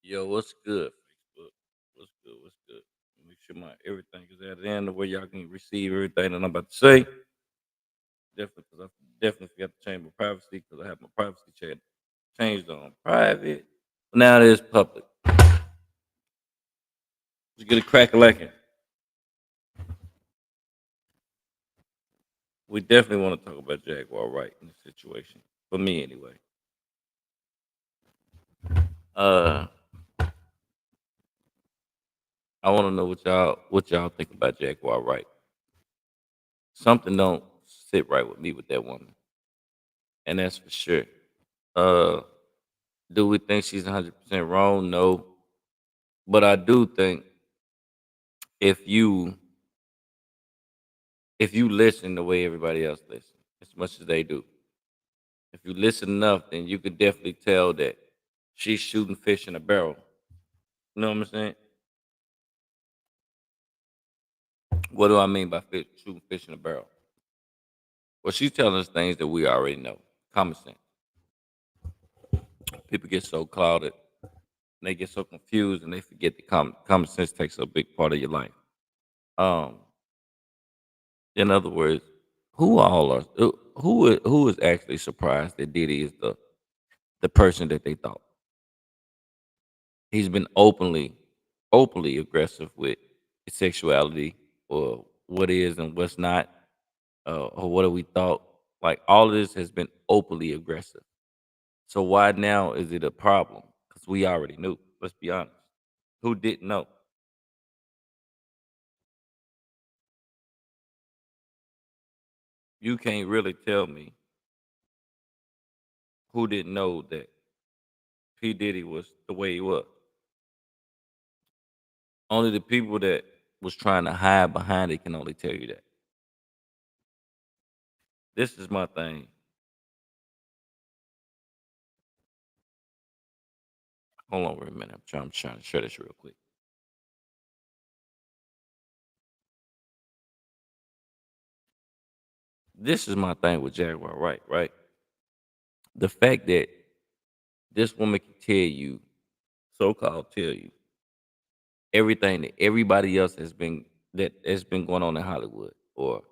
Yo, what's good, Facebook? What's good? What's good? Make sure my everything is at the end of where y'all can receive everything that I'm about to say. Definitely, because I definitely forgot to change my privacy because I have my privacy chat changed on private. But now it is public. Let's get a crack a lacking. We definitely want to talk about Jaguar Wright in this situation. For me, anyway. Uh, I want to know what y'all think about Jaguar Wright. Something don't sit right with me with that woman, and that's for sure. Uh, do we think she's 100% wrong? No, but I do think if you if you listen the way everybody else listens, as much as they do, if you listen enough, then you could definitely tell that she's shooting fish in a barrel. You know what I'm saying? What do I mean by shooting fish in a barrel? Well, she's telling us things that we already know. Common sense. People get so clouded, and they get so confused, and they forget that common sense takes a big part of your life. Um, in other words, who is actually surprised that Diddy is the person that they thought? He's been openly aggressive with his sexuality or what is and what's not, or what we thought. Like all of this has been openly aggressive. So why now is it a problem? Because we already knew. Let's be honest. Who didn't know? You can't really tell me who didn't know that P Diddy was the way he was. Only the people that was trying to hide behind it can only tell you that. This is my thing. Hold on for a minute. I'm trying to share this real quick. This is my thing with Jaguar Wright, right? The fact that this woman can tell you, so called tell you, everything that everybody else has been going on in Hollywood or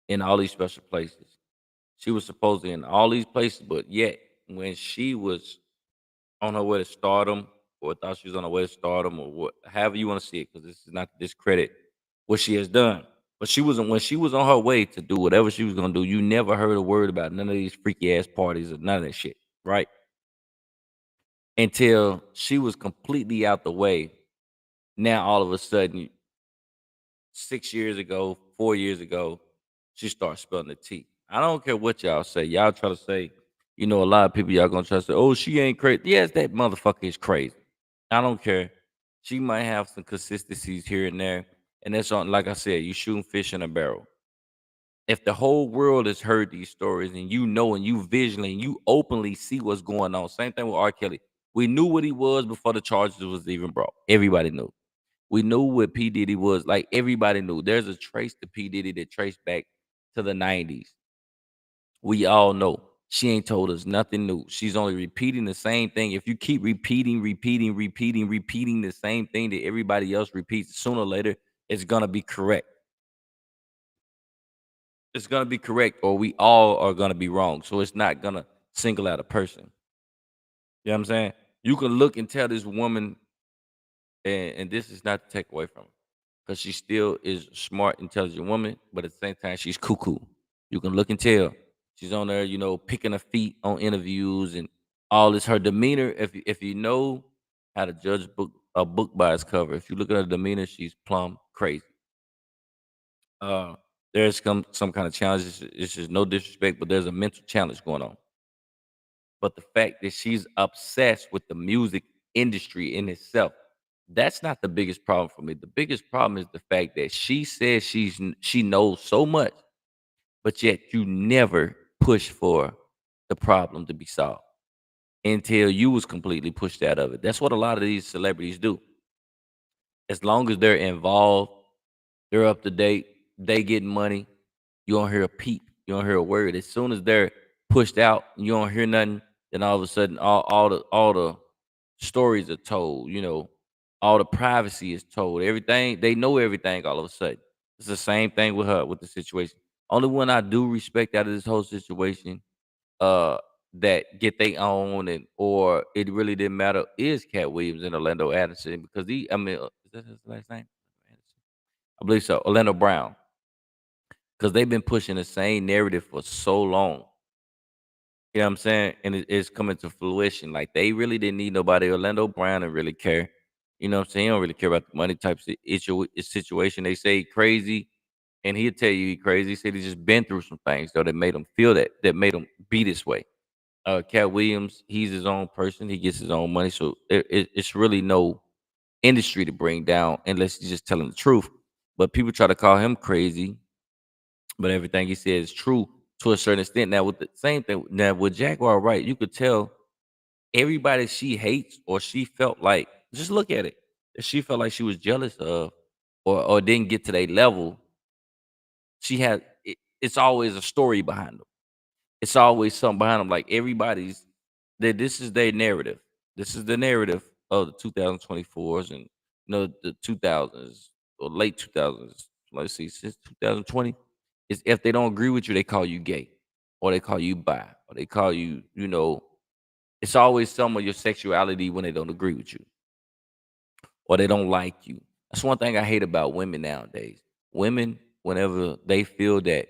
in all these special places. She was supposedly in all these places, but yet when she was on her way to stardom, or thought she was on her way to stardom, or what, however you want to see it, because this is not to discredit what she has done. But she wasn't when she was on her way to do whatever she was gonna do. You never heard a word about none of these freaky ass parties or none of that shit, right? until she was completely out the way. Now all of a sudden, 6 years ago, 4 years ago, she starts spilling the tea. I don't care what y'all say. Y'all try to say, a lot of people y'all gonna try to say, "Oh, she ain't crazy." Yes, that motherfucker is crazy. I don't care. She might have some consistencies here and there, and that's on. Like I said, you shooting fish in a barrel. If the whole world has heard these stories and and you visually and you openly see what's going on, same thing with R. Kelly. We knew what he was before the charges was even brought. Everybody knew. We knew what P. Diddy was. Like everybody knew. There's a trace to P. Diddy that traced back to the 90s. We all know. She ain't told us nothing new. She's only repeating the same thing. If you keep repeating the same thing that everybody else repeats, sooner or later, it's gonna be correct. It's gonna be correct, or we all are gonna be wrong. So it's not gonna single out a person. You know what I'm saying? You can look and tell this woman, and this is not to take away from her, because she still is a smart, intelligent woman, but at the same time, she's cuckoo. You can look and tell. She's on there, picking her feet on interviews and all this. Her demeanor, if you know how to judge a book by its cover, if you look at her demeanor, she's plumb crazy. Uh, there's some kind of challenge. It's just no disrespect, but there's a mental challenge going on. But the fact that she's obsessed with the music industry in itself, that's not the biggest problem for me. The biggest problem is the fact that she says she knows so much, but yet you never push for the problem to be solved until you was completely pushed out of it. That's what a lot of these celebrities do. As long as they're involved, they're up to date, they getting money, you don't hear a peep, you don't hear a word. As soon as they're pushed out, you don't hear nothing. Then all of a sudden, all the stories are told. All the privacy is told. Everything they know, everything. All of a sudden, it's the same thing with her with the situation. Only one I do respect out of this whole situation, uh, that get they own and or it really didn't matter is Cat Williams and Orlando Addison because I mean, is that his last name? I believe so. Orlando Brown, because they've been pushing the same narrative for so long. You know what I'm saying? And it's coming to fruition. Like they really didn't need nobody. Orlando Brown didn't really care. You know what I'm saying? He don't really care about the money type situation. They say he crazy, and he'll tell you he crazy. He said he's just been through some things though that made him feel that made him be this way. Cat Williams, he's his own person. He gets his own money, so it's really no industry to bring down unless he's just telling the truth. But people try to call him crazy, but everything he said is true to a certain extent. Now, with the same thing, now with Jaguar Wright, you could tell everybody she hates or she felt like, just look at it, that she felt like she was jealous of or didn't get to their level. It's always a story behind them. It's always something behind them. Like everybody's that this is their narrative. This is the narrative of the 2024s and the 2000s or late 2000s. Let's see, since 2020, is if they don't agree with you, they call you gay, or they call you bi, or they call you, it's always some of your sexuality when they don't agree with you or they don't like you. That's one thing I hate about women nowadays. Women, whenever they feel that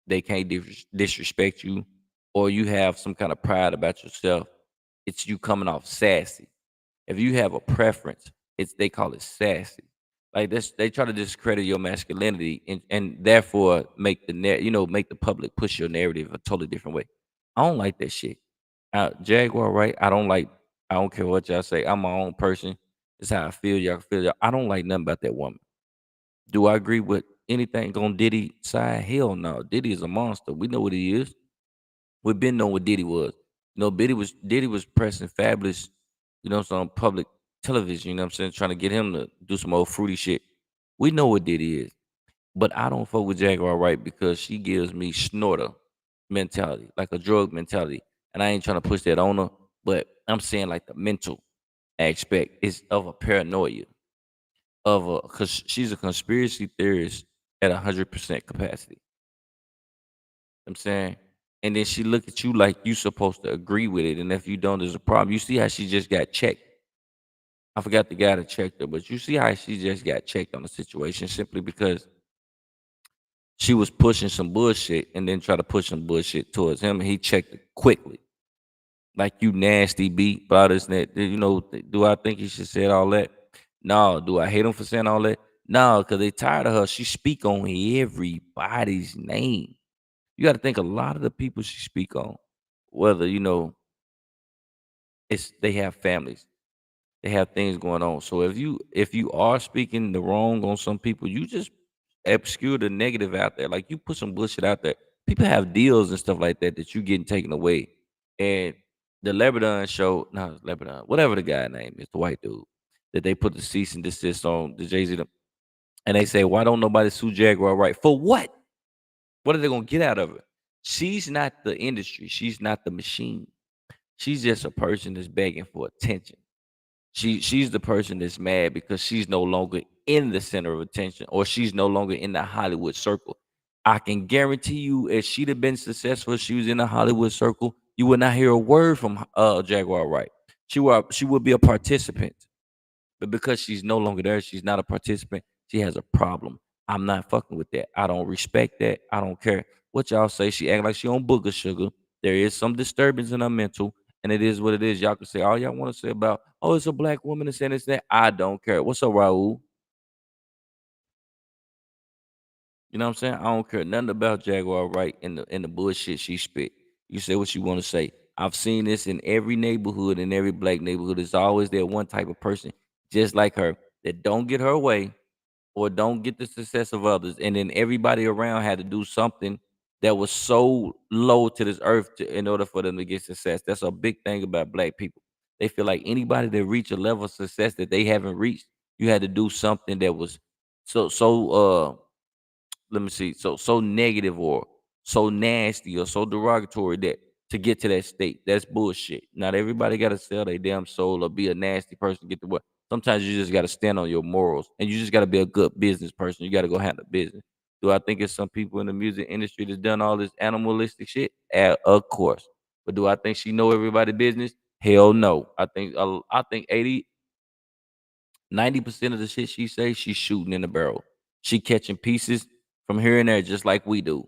they can't disrespect you or you have some kind of pride about yourself, it's you coming off sassy. If you have a preference, they call it sassy. Like this, they try to discredit your masculinity and therefore make the public push your narrative a totally different way. I don't like that shit. Jaguar, right? I don't like. I don't care what y'all say. I'm my own person. It's how I feel. Y'all can feel. Y'all. I don't like nothing about that woman. Do I agree with anything on Diddy side? Hell no. Diddy is a monster. We know what he is. We've been knowing what Diddy was. Diddy was pressing Fabulous, on public television, you know what I'm saying, trying to get him to do some old fruity shit. We know what Diddy is. But I don't fuck with Jaguar Wright because she gives me snorter mentality, like a drug mentality. And I ain't trying to push that on her, but I'm saying like the mental aspect is of a paranoia because she's a conspiracy theorist at 100% capacity. I'm saying, and then she look at you like you supposed to agree with it, and if you don't, there's a problem. You see how she just got checked. I forgot the guy that checked her, but you see how she just got checked on the situation simply because she was pushing some bullshit and then try to push some bullshit towards him, and he checked it quickly. Like you nasty beat, blah this and that. Do I think he should say all that? No. Do I hate him for saying all that? No, because they tired of her. She speak on everybody's name. You got to think a lot of the people she speak on, whether it's they have families, they have things going on. So if you are speaking the wrong on some people, you just obscure the negative out there. Like you put some bullshit out there. People have deals and stuff like that that you getting taken away. And the Lebanon show, no, it's Lebanon, whatever the guy name is, the white dude, that they put the cease and desist on the Jay-Z. And they say, why don't nobody sue Jaguar Right? For what? What are they gonna get out of it? She's not the industry. She's not the machine. She's just a person that's begging for attention. She's the person that's mad because she's no longer in the center of attention or she's no longer in the Hollywood circle. I can guarantee you, if she'd have been successful, if she was in the Hollywood circle, you would not hear a word from Jaguar Wright. She would be a participant. But because she's no longer there, she's not a participant. She has a problem. I'm not fucking with that. I don't respect that. I don't care what y'all say. She act like she on booger sugar. There is some disturbance in her mental, and it is what it is. Y'all can say all y'all want to say about, oh, it's a black woman and saying this that. I don't care. What's up, Raul? You know what I'm saying? I don't care nothing about Jaguar Wright and the bullshit she spit. You say what you want to say. I've seen this in every neighborhood, in every black neighborhood. There's always that one type of person, just like her, that don't get her way or don't get the success of others. And then everybody around had to do something that was so low to this earth in order for them to get success. That's a big thing about black people. They feel like anybody that reach a level of success that they haven't reached, you had to do something that was let me see, so negative or so nasty or so derogatory that to get to that state. That's bullshit. Not everybody gotta sell their damn soul or be a nasty person to get to what. Sometimes you just gotta stand on your morals and you just gotta be a good business person. You gotta go handle business. Do I think it's some people in the music industry that's done all this animalistic shit? Of course. But do I think she know everybody business? Hell no. I think 90% of the shit she say, she's shooting in the barrel. She catching pieces from here and there, just like we do,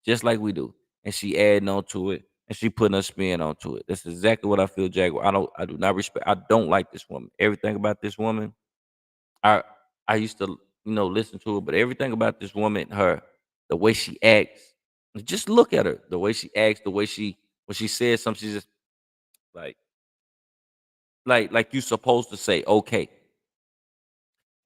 just like we do, and she adding on to it, and she putting a spin onto it. That's exactly what I feel, Jaguar. I do not respect. I don't like this woman. Everything about this woman, I, I used to, listen to her, but everything about this woman, the way she acts, just look at her, the way she acts, the way when she says something, she's just like, like you supposed to say, okay.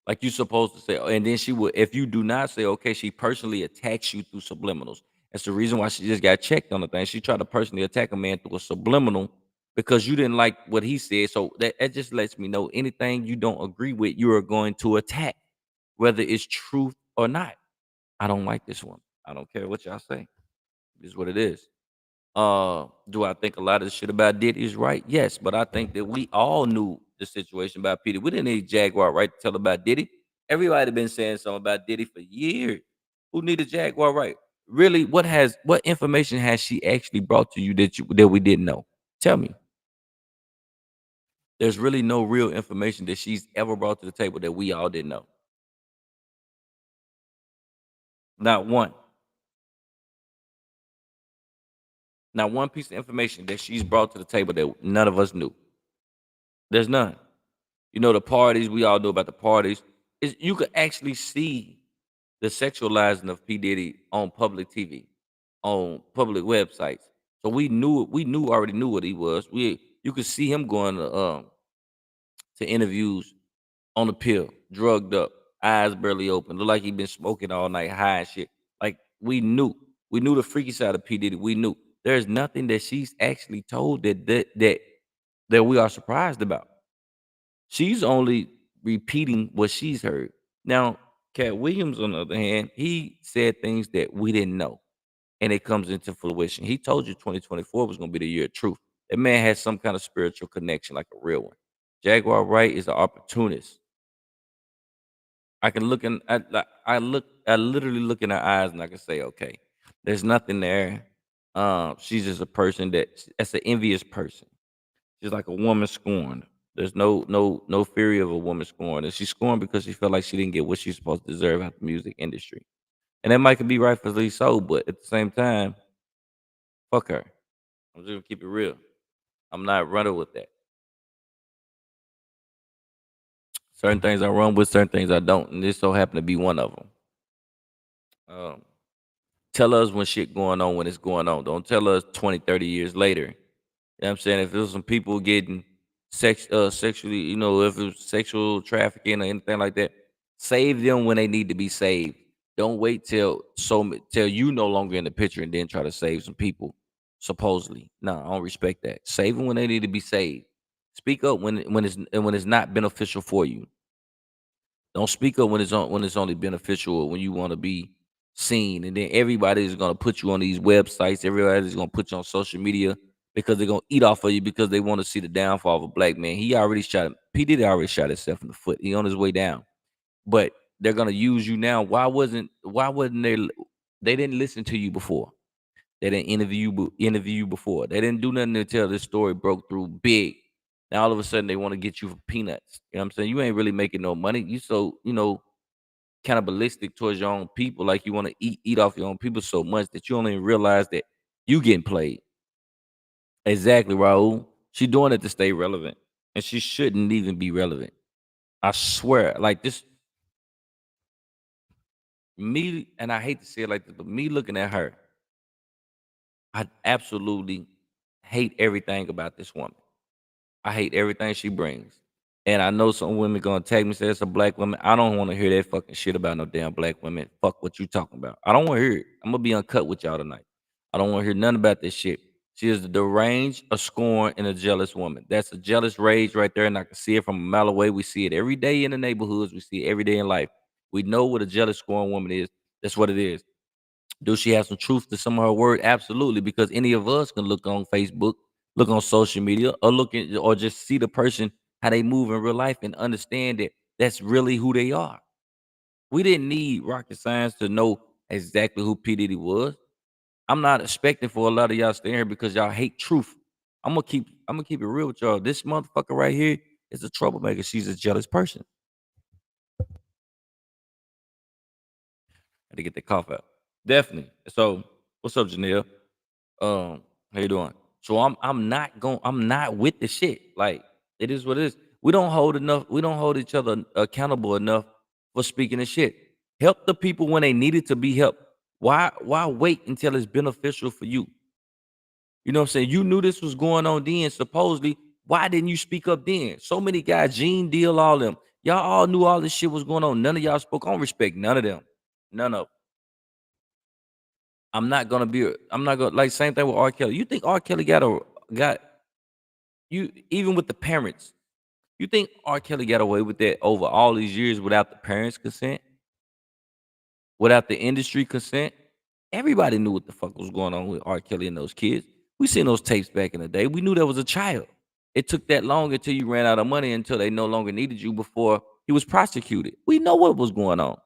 Like you supposed to say, and then she would, if you do not say okay, she personally attacks you through subliminals. That's the reason why she just got checked on the thing. She tried to personally attack a man through a subliminal because you didn't like what he said. So that just lets me know anything you don't agree with, you are going to attack, whether it's truth or not. I don't like this one. I don't care what y'all say. This is what it is. Do I think a lot of the shit about Diddy is right? Yes, but I think that we all knew the situation about Peter. We didn't need Jaguar right to tell about Diddy. Everybody been saying something about Diddy for years. Who needed Jaguar right? Really, what information has she actually brought to you that we didn't know? Tell me. There's really no real information that she's ever brought to the table that we all didn't know. Not one. Not one piece of information that she's brought to the table that none of us knew. There's none. The parties, we all know about the parties. You could actually see the sexualizing of P. Diddy on public TV, on public websites. So we already knew what he was. You could see him going to interviews on the pill, drugged up, eyes barely open, look like he been smoking all night, high and shit. Like we knew. We knew the freaky side of P. Diddy. We knew. There's nothing that she's actually told that we are surprised about. She's only repeating what she's heard. Now, Cat Williams, on the other hand, he said things that we didn't know, and it comes into fruition. He told you 2024 was going to be the year of truth. That man has some kind of spiritual connection, like a real one. Jaguar Wright is an opportunist. I can look in, I literally look in her eyes, and I can say, okay, there's nothing there. She's just a person that's an envious person. She's like a woman scorned. There's no fury of a woman scorned, and she's scorned because she felt like she didn't get what she's supposed to deserve out the music industry. And that might could be rightfully so, but at the same time, fuck her. I'm just gonna keep it real. I'm not running with that. Certain things I run with, certain things I don't, and this so happened to be one of them. Um, Tell us when shit going on when it's going on. Don't tell us 20, 30 years later. You know what I'm saying? If there's some people getting sexually, if it was sexual trafficking or anything like that, save them when they need to be saved. Don't wait till you no longer in the picture and then try to save some people. Supposedly, no, I don't respect that. Save them when they need to be saved. Speak up when it's not beneficial for you. Don't speak up when it's only beneficial or when you want to be seen. And then everybody is gonna put you on these websites. Everybody is gonna put you on social media because they're gonna eat off of you because they want to see the downfall of a black man. P. Diddy already shot himself in the foot. He on his way down. But they're gonna use you now. Why wasn't they didn't listen to you before? They didn't interview you before. They didn't do nothing until this story broke through big. Now all of a sudden they want to get you for peanuts. You know what I'm saying? You ain't really making no money. You so, cannibalistic towards your own people. Like you want to eat off your own people so much that you don't even realize that you getting played. Exactly, Raul. She doing it to stay relevant. And she shouldn't even be relevant. I swear. Like this, me, and I hate to say it like this, but me looking at her, I absolutely hate everything about this woman. I hate everything she brings. And I know some women gonna tag me say it's a black woman. I don't want to hear that fucking shit about no damn black women. Fuck what you talking about. I don't want to hear it. I'm gonna be uncut with y'all tonight. I don't want to hear nothing about this shit. She is the deranged, a scorn, and a jealous woman. That's a jealous rage right there, and I can see it from a mile away. We see it every day in the neighborhoods. We see it every day in life. We know what a jealous, scorn woman is. That's what it is. Do she have some truth to some of her word? Absolutely, because any of us can look on Facebook, look on social media, or just see the person how they move in real life and understand that that's really who they are. We didn't need rocket science to know exactly who P Diddy was. I'm not expecting for a lot of y'all staying here because y'all hate truth. I'm gonna keep it real with y'all. This motherfucker right here is a troublemaker. She's a jealous person. Had to get the cough out. Definitely. So, what's up, Janelle? How you doing? So I'm not with the shit. Like it is what it is. We don't hold each other accountable enough for speaking the shit. Help the people when they needed to be helped. Why wait until it's beneficial for you? You know what I'm saying? You knew this was going on then, supposedly. Why didn't you speak up then? So many guys, Gene Deal, all them. Y'all all knew all this shit was going on. None of y'all spoke. I don't respect none of them. None of 'em. I'm not gonna like same thing with R. Kelly. You think R. Kelly got you even with the parents? You think R. Kelly got away with that over all these years without the parents' consent, without the industry consent? Everybody knew what the fuck was going on with R. Kelly and those kids. We seen those tapes back in the day. We knew there was a child. It took that long until you ran out of money until they no longer needed you before he was prosecuted. We know what was going on.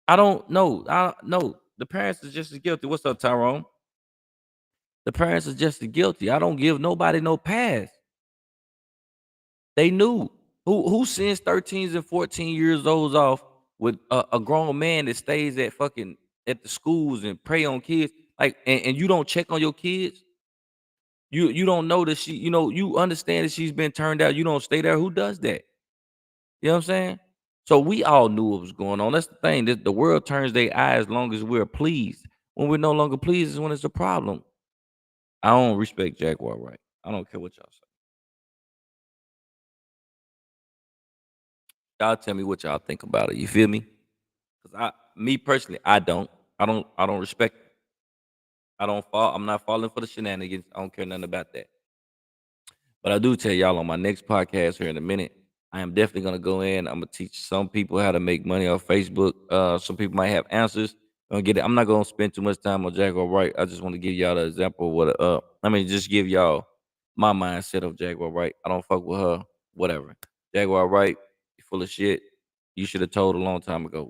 I don't know. I don't know. The parents is just as guilty. What's up, Tyrone? The parents are just as guilty. I don't give nobody no pass. They knew who sends 13s and 14 years olds off with a grown man that stays at the schools and prey on kids. Like and you don't check on your kids. You don't know that you understand that she's been turned out. You don't stay there. Who does that? You know what I'm saying? So we all knew what was going on. That's the thing. That the world turns their eyes as long as we're pleased. When we're no longer pleased is when it's a problem. I don't respect Jaguar Wright. I don't care what y'all say. Y'all tell me what y'all think about it. You feel me? Cause me personally, I don't respect it. I'm not falling for the shenanigans. I don't care nothing about that. But I do tell y'all on my next podcast here in a minute, I am definitely gonna go in. I'm gonna teach some people how to make money off Facebook. Some people might have answers. Gonna get it. I'm not gonna spend too much time on Jaguar Wright. I just want to give y'all the example of what. Just give y'all my mindset of Jaguar Wright. I don't fuck with her. Whatever. Jaguar Wright, you full of shit. You should have told a long time ago.